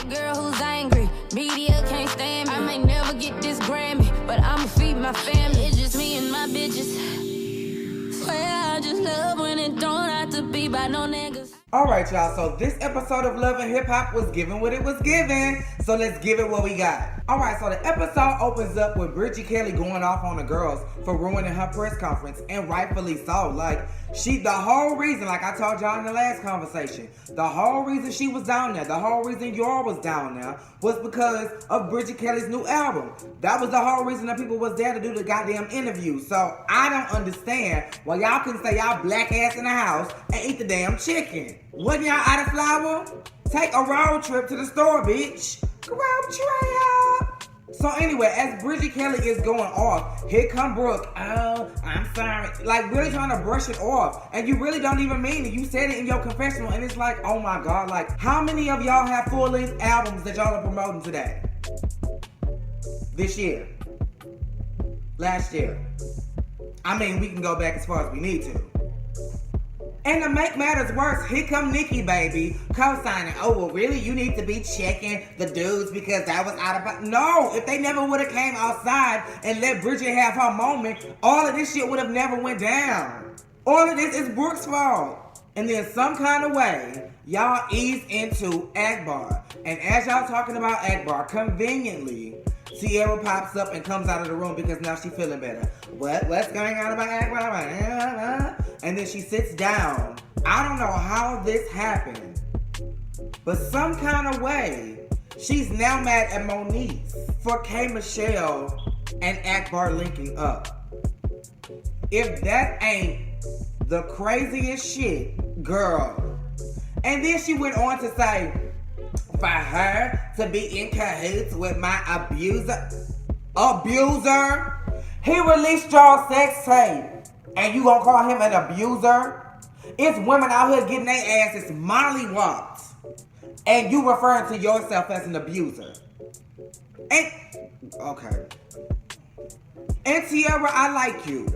that girl who's angry. Media can't stand me. I may never get this Grammy, but I'ma feed my family. It's just me and my bitches. Swear I just love when it don't have to be by no niggas. Alright, y'all, so this episode of Love and Hip Hop was given what it was given, so let's give it what we got. Alright, so the episode opens up with Bridget Kelly going off on the girls for ruining her press conference, and rightfully so. Like, the whole reason, like I told y'all in the last conversation, the whole reason she was down there, the whole reason y'all was down there, was because of Bridget Kelly's new album. That was the whole reason that people was there to do the goddamn interview. So, I don't understand why y'all couldn't stay y'all black ass in the house and eat the damn chicken. Wasn't y'all out of flour? Take a road trip to the store, bitch. Road trip. So anyway, as Bridget Kelly is going off, here come Brooke. Oh, I'm sorry. Like, really trying to brush it off. And you really don't even mean it. You said it in your confessional, and it's like, oh my God. Like, how many of y'all have full-length albums that y'all are promoting today? This year. Last year. I mean, we can go back as far as we need to. And to make matters worse, here come Nikki, baby, co-signing. Oh, well, really? You need to be checking the dudes because that was out of... No, if they never would have came outside and let Bridget have her moment, all of this shit would have never went down. All of this is Brooke's fault. And then some kind of way, y'all ease into Akbar. And as y'all talking about Akbar, conveniently, Sierra pops up and comes out of the room because now she's feeling better. What's going on about Akbar? And then she sits down. I don't know how this happened, but some kind of way, she's now mad at Monique for K. Michelle and Akbar linking up. If that ain't the craziest shit, girl. And then she went on to say, for her to be in cahoots with my abuser, he released y'all sex tape, and you gonna call him an abuser? It's women out here getting their asses mollywopped, and you referring to yourself as an abuser. And, okay. And Tierra, I like you.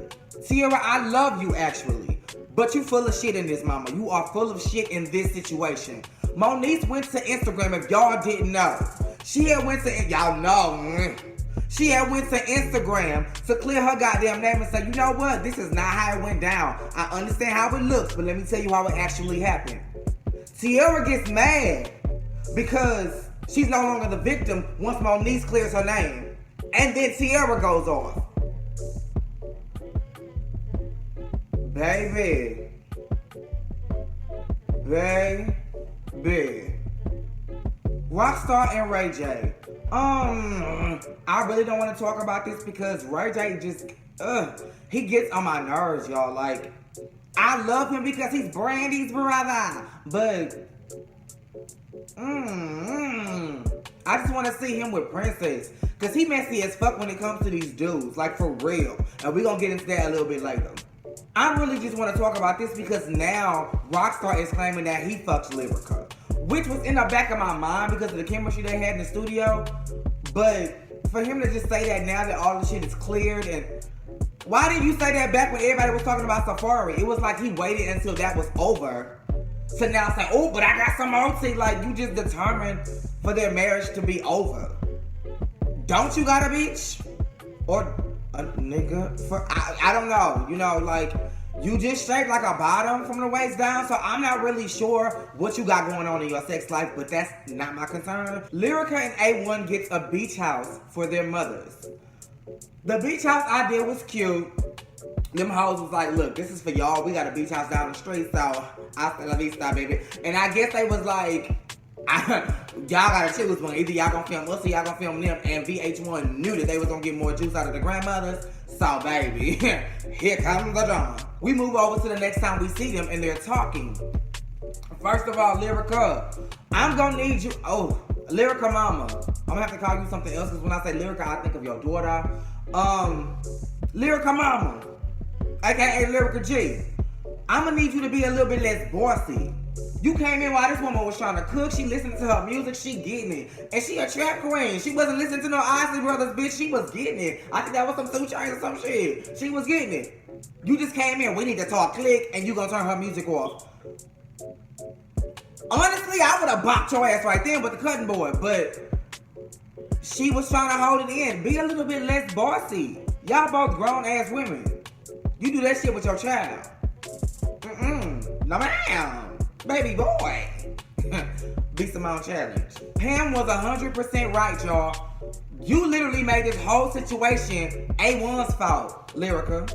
Tierra, I love you actually. But you full of shit in this, mama. You are full of shit in this situation. Monique went to Instagram, if y'all didn't know. She had went to Instagram to clear her goddamn name and say, you know what? This is not how it went down. I understand how it looks, but let me tell you how it actually happened. Tierra gets mad because she's no longer the victim once Monique clears her name. And then Tierra goes off. Baby. Rockstar and Ray J. I really don't want to talk about this because Ray J just, he gets on my nerves, y'all. Like, I love him because he's Brandy's brother, but, I just want to see him with Princess because he messy as fuck when it comes to these dudes, like for real. And we're going to get into that a little bit later. I really just want to talk about this because now Rockstar is claiming that he fucks Lyrica, which was in the back of my mind because of the chemistry they had in the studio. But for him to just say that now that all the shit is cleared, and why didn't you say that back when everybody was talking about Safari? It was like he waited until that was over to now say, oh, but I got some more tea. Like, you just determined for their marriage to be over. Don't you got a bitch? Or a nigga? I don't know. You know, like, you just shaped like a bottom from the waist down, so I'm not really sure what you got going on in your sex life, but that's not my concern. Lyrica and A1 gets a beach house for their mothers. The beach house idea was cute. Them hoes was like, look, this is for y'all. We got a beach house down the street, so hasta la vista, baby. And I guess they was like, y'all gotta choose one. Either y'all gonna film us or y'all gonna film them. And VH1 knew that they was gonna get more juice out of the grandmothers. So, baby, here comes the drama. We move over to the next time we see them and they're talking. First of all, Lyrica, I'm gonna need you. Oh, Lyrica mama. I'm gonna have to call you something else because when I say Lyrica, I think of your daughter. Lyrica mama, aka Lyrica G. I'm gonna need you to be a little bit less bossy. You came in while this woman was trying to cook. She listening to her music. She getting it. And she a trap queen. She wasn't listening to no Isley Brothers, bitch. She was getting it. I think that was some 2 Chainz or some shit. She was getting it. You just came in. We need to talk. Click. And you gonna turn her music off. Honestly, I would have bopped your ass right then with the cutting board, but she was trying to hold it in. Be a little bit less bossy. Y'all both grown ass women. You do that shit with your child. No ma'am. Baby boy. Be Simone challenge. Pam was 100% right, y'all. You literally made this whole situation A1's fault, Lyrica.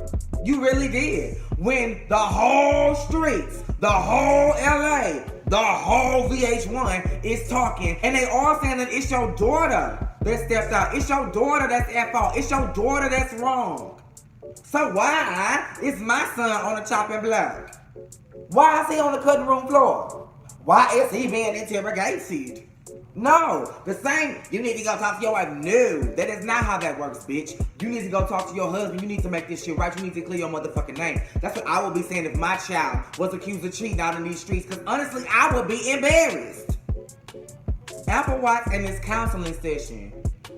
You really did. When the whole streets, the whole LA, the whole VH1 is talking, and they all saying that it's your daughter that stepped out. It's your daughter that's at fault. It's your daughter that's wrong. So why is my son on the chopping block? Why is he on the cutting room floor? Why is he being interrogated? No, the same, you need to go talk to your wife. No, that is not how that works, bitch. You need to go talk to your husband. You need to make this shit right. You need to clear your motherfucking name. That's what I would be saying if my child was accused of cheating out in these streets, because honestly, I would be embarrassed. Apple Watts and this counseling session,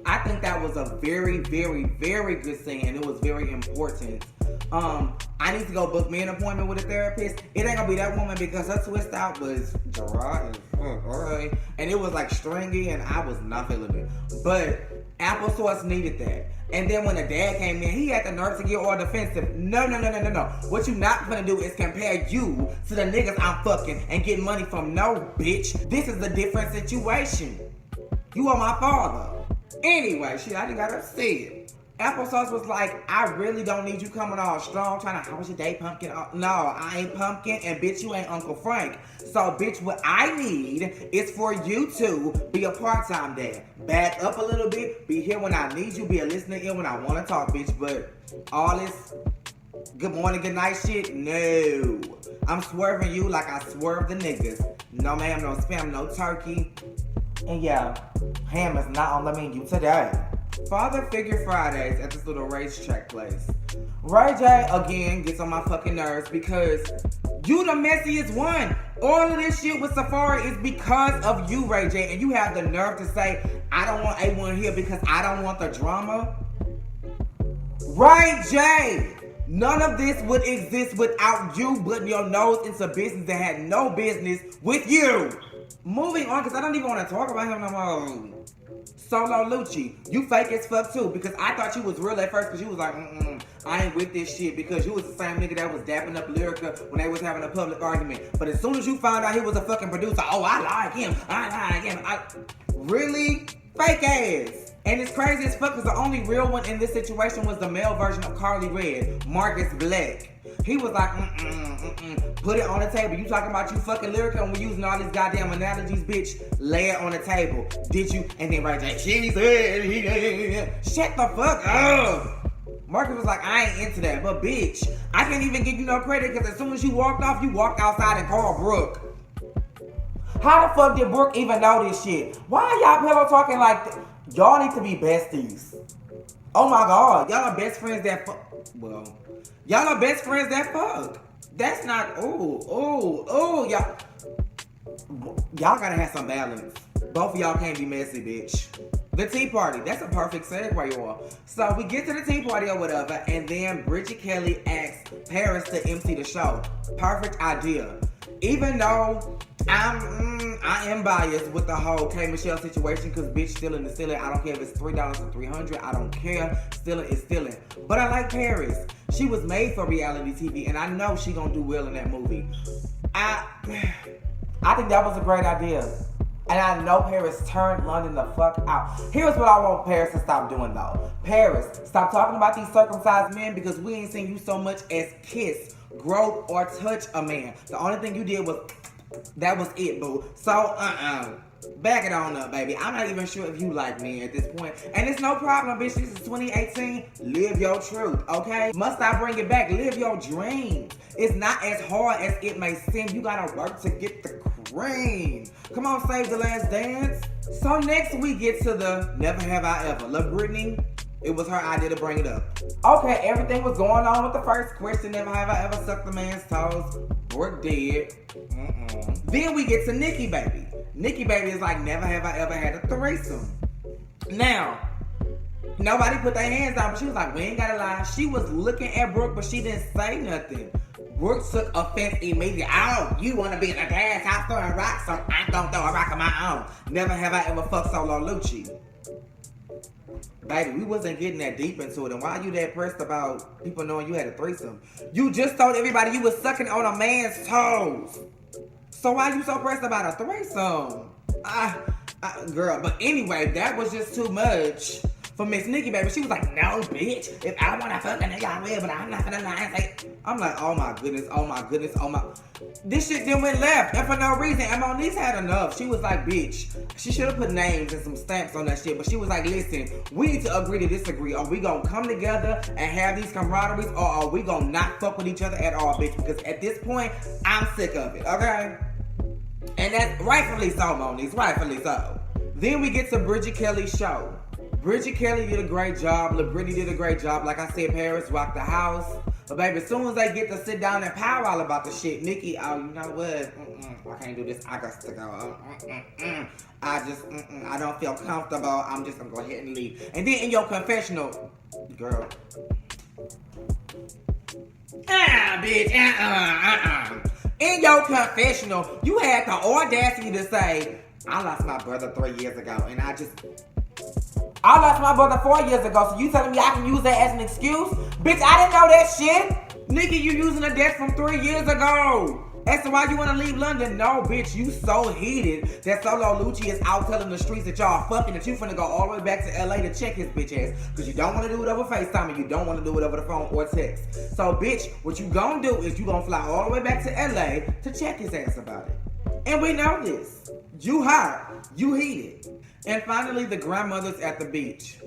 I think that was a very, very, very good scene, and it was very important. I need to go book me an appointment with a therapist. It ain't gonna be that woman because her twist out was dry as fuck, alright? And it was like stringy, and I was not feeling it. But Applesauce needed that. And then when the dad came in, he had the nerve to get all defensive. No. What you not gonna do is compare you to the niggas I'm fucking and get money from. No, bitch. This is a different situation. You are my father. Anyway, shit, I just got upset. Applesauce was like, I really don't need you coming all strong, trying to, how was your day, pumpkin? No, I ain't pumpkin, and bitch, you ain't Uncle Frank. So, bitch, what I need is for you to be a part-time dad. Back up a little bit, be here when I need you, be a listening ear when I want to talk, bitch. But all this good morning, good night shit, no. I'm swerving you like I swerve the niggas. No, ma'am, no spam, no turkey. And yeah, ham is not on the menu today. Father Figure Fridays at this little racetrack place. Ray J again gets on my fucking nerves because you the messiest one. All of this shit with Safari is because of you, Ray J, and you have the nerve to say, I don't want A1 here because I don't want the drama. Ray J, none of this would exist without you putting your nose into business that had no business with you. Moving on, because I don't even want to talk about him no more. Solo Lucci, you fake as fuck too, because I thought you was real at first, because you was like, I ain't with this shit, because you was the same nigga that was dapping up Lyrica when they was having a public argument. But as soon as you found out he was a fucking producer, oh, I like him. Really? Fake ass. And it's crazy as fuck, because the only real one in this situation was the male version of Carly Red, Marcus Black. He was like, put it on the table. You talking about you fucking Lyrica and we using all these goddamn analogies, bitch. Lay it on the table. Did you? And then right there, she said he did. Shut the fuck up. Marcus was like, I ain't into that. But bitch, I can't even give you no credit because as soon as you walked off, you walked outside and called Brooke. How the fuck did Brooke even know this shit? Why are y'all pillow talking like that? Y'all need to be besties. Oh my God. Y'all are best friends that fuck. Well, y'all are best friends that fuck. That's not, y'all gotta have some balance. Both of y'all can't be messy, bitch. The tea party, that's a perfect segue, y'all. So we get to the tea party or whatever, and then Bridget Kelly asks Paris to MC the show. Perfect idea. Even though I am biased with the whole K Michelle situation, because bitch, stealing is stealing. I don't care if it's $3 or $300. I don't care. Stealing is stealing. But I like Paris. She was made for reality TV, and I know she gonna do well in that movie. I think that was a great idea. And I know Paris turned London the fuck out. Here's what I want Paris to stop doing though. Paris, stop talking about these circumcised men because we ain't seen you so much as kiss, grope, or touch a man. The only thing you did was, that was it, boo. So, back it on up, baby. I'm not even sure if you like me at this point. And it's no problem, bitch. This is 2018. Live your truth, okay? Must I bring it back? Live your dreams. It's not as hard as it may seem. You gotta work to get the cream. Come on, save the last dance. So next we get to the Never Have I Ever. Love Brittany. It was her idea to bring it up. Okay, everything was going on with the first question. Never have I ever sucked a man's toes. Brooke did. Then we get to Nikki Baby. Nikki Baby is like, never have I ever had a threesome. Now, nobody put their hands down, but she was like, we ain't gotta lie. She was looking at Brooke, but she didn't say nothing. Brooke took offense immediately. Oh, you want to be in a glass house throwing rocks, so I'm going to throw a rock of my own. Never have I ever fucked Solo Lucci. Baby, we wasn't getting that deep into it. And why you that pressed about people knowing you had a threesome? You just told everybody you was sucking on a man's toes. So why you so pressed about a threesome? Girl, but anyway, that was just too much for Miss Nikki, baby. She was like, no, bitch. If I want to fuck a nigga, I will, but I'm not gonna lie and say. I'm like, oh my goodness, oh my goodness, oh my. This shit then went left, and for no reason. And Monique had enough. She was like, bitch. She should have put names and some stamps on that shit, but she was like, listen, we need to agree to disagree. Are we gonna come together and have these camaraderies, or are we gonna not fuck with each other at all, bitch? Because at this point, I'm sick of it, okay? And that's rightfully so, Monique, rightfully so. Then we get to Bridget Kelly's show. Bridget Kelly did a great job. LaBrittany did a great job. Like I said, Paris rocked the house. But baby, as soon as they get to sit down and powwow about the shit, Nikki, oh, you know what? I can't do this. I got to go. I don't feel comfortable. I'm just gonna go ahead and leave. And then in your confessional, girl. Bitch. In your confessional, you had the audacity to say, I lost my brother 3 years ago, and I lost my brother 4 years ago, so you telling me I can use that as an excuse? Bitch, I didn't know that shit. Nigga, you using a death from 3 years ago. As to why you want to leave London? No, bitch, you so heated that Solo Lucci is out telling the streets that y'all fucking, that you finna go all the way back to LA to check his bitch ass. Because you don't want to do it over FaceTime and you don't want to do it over the phone or text. So, bitch, what you gonna do is you gonna fly all the way back to LA to check his ass about it. And we know this. You hot. You heated. And finally, the grandmothers at the beach.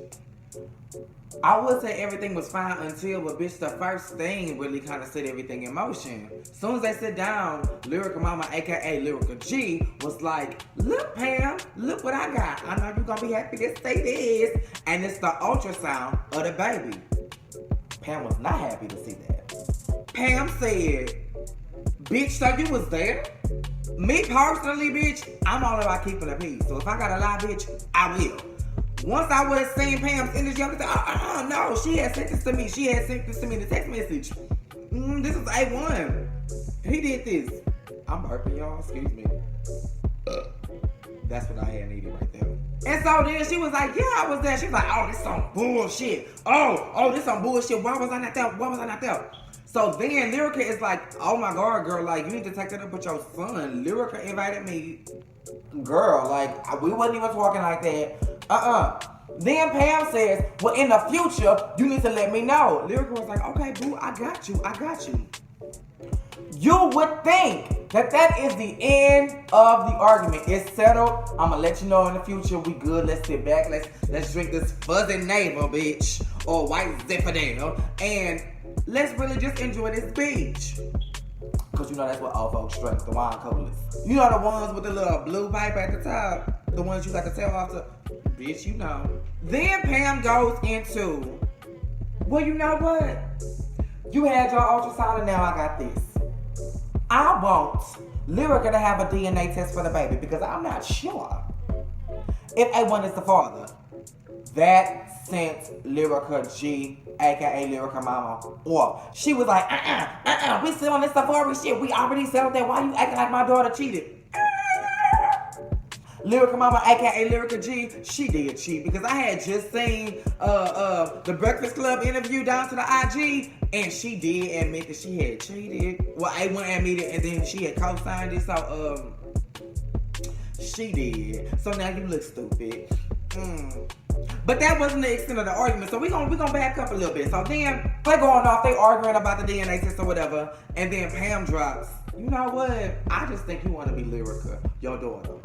I would say everything was fine until, but bitch, the first thing really kind of set everything in motion. As soon as they sit down, Lyrica Mama, aka Lyrica G, was like, look, Pam, look what I got. I know you're gonna be happy to say this. And it's the ultrasound of the baby. Pam was not happy to see that. Pam said, bitch, so you was there? Me personally, bitch, I'm all about keeping a peace. So if I gotta lie, bitch, I will. Once I would have seen Pam's energy, I would say, no, she had sent this to me. She had sent this to me in the text message. This is A1. He did this. I'm burping, y'all. Excuse me. That's what I had needed right there. And so then she was like, yeah, I was there. She was like, oh, this some bullshit. Oh, this some bullshit. Why was I not there? Why was I not there? So then Lyrica is like, oh my God, girl, like, you need to take that up with your son. Lyrica invited me. Girl, like, we wasn't even talking like that. Then Pam says, well, in the future, you need to let me know. Lyrica was like, okay, boo, I got you. You would think that is the end of the argument. It's settled. I'm gonna let you know in the future. We good. Let's sit back. Let's drink this fuzzy navel, bitch, or white Zinfandel, and let's really just enjoy this beach. Cause you know that's what all folks drink, the wine coolers. You know the ones with the little blue pipe at the top, the ones you got to tell off to. Bitch, you know. Then Pam goes into, well, you know what? You had your ultrasound and now I got this. I want Lyrica to have a DNA test for the baby because I'm not sure if A1 is the father. That sent Lyrica G, aka Lyrica Mama, off. She was like, we still on this safari shit. We already settled that. Why you acting like my daughter cheated? Lyrica Mama, aka Lyrica G, she did cheat because I had just seen the Breakfast Club interview down to the IG, and she did admit that she had cheated. Well, A1 admitted, and then she had co-signed it, so she did. So now you look stupid. But that wasn't the extent of the argument, so we gonna back up a little bit. So then they're going off, they arguing about the DNA test or whatever, and then Pam drops, you know what? I just think you want to be Lyrica, your daughter.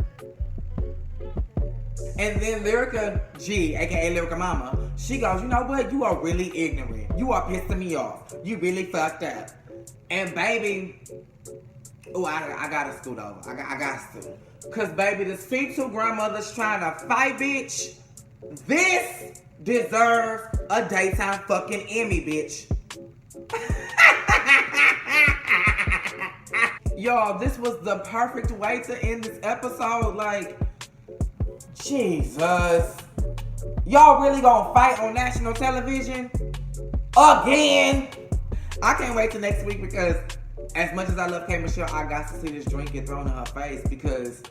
And then Lyrica G, aka Lyrica Mama, she goes, you know what? You are really ignorant. You are pissing me off. You really fucked up. And baby, I gotta scoot over. I gotta scoot. Cause baby, the C2 grandmother's trying to fight, bitch. This deserves a daytime fucking Emmy, bitch. Y'all, this was the perfect way to end this episode. Like, Jesus. Y'all really gonna fight on national television? Again? I can't wait till next week because as much as I love K. Michelle, I got to see this drink get thrown in her face because,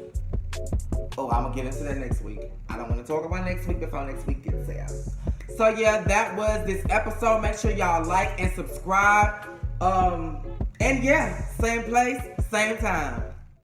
I'm going to get into that next week. I don't want to talk about next week before next week gets out. So yeah, that was this episode. Make sure y'all like and subscribe. And yeah, same place, same time.